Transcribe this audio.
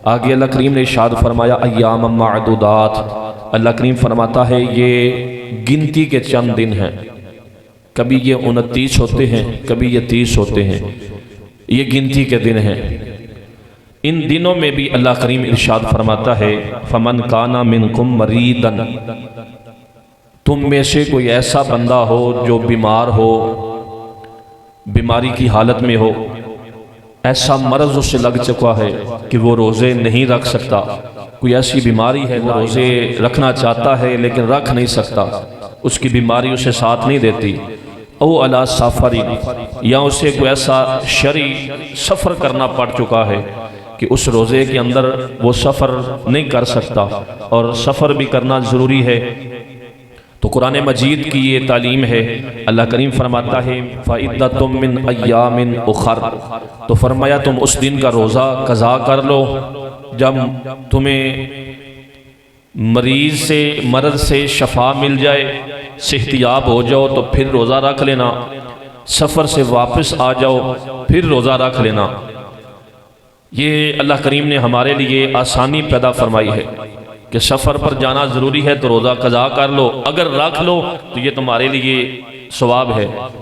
آگے اللہ کریم نے ارشاد فرمایا ایام معدودات، اللہ کریم فرماتا ہے یہ گنتی کے چند دن ہیں، کبھی یہ 29 ہوتے ہیں، کبھی یہ 30 ہوتے ہیں، یہ گنتی کے دن ہیں۔ ان دنوں میں بھی اللہ کریم ارشاد فرماتا ہے فمن کان منکم مریضا، تم میں سے کوئی ایسا بندہ ہو جو بیمار ہو، بیماری کی حالت میں ہو، ایسا مرض اس سے لگ چکا ہے کہ وہ روزے نہیں رکھ سکتا، کوئی ایسی بیماری ہے وہ روزے رکھنا چاہتا ہے لیکن رکھ نہیں سکتا، اس کی بیماری اسے ساتھ نہیں دیتی، او علی سفر، یا اسے کوئی ایسا شرعی سفر کرنا پڑ چکا ہے کہ اس روزے کے اندر وہ سفر نہیں کر سکتا، اور سفر بھی کرنا ضروری ہے، تو قرآن مجید کی یہ تعلیم ہے۔ اللہ کریم فرماتا ہے فَعِدَّةٌ مِّنْ أَيَّامٍ أُخَرَ، تو فرمایا تم اس دن کا روزہ قضا کر لو جب تمہیں مرض سے شفا مل جائے، صحتیاب ہو جاؤ تو پھر روزہ رکھ لینا، سفر سے واپس آ جاؤ پھر روزہ رکھ لینا۔ یہ اللہ کریم نے ہمارے لیے آسانی پیدا فرمائی ہے کہ سفر پر جانا ضروری ہے تو روزہ قضا کر لو، اگر رکھ لو تو یہ تمہارے لیے ثواب ہے۔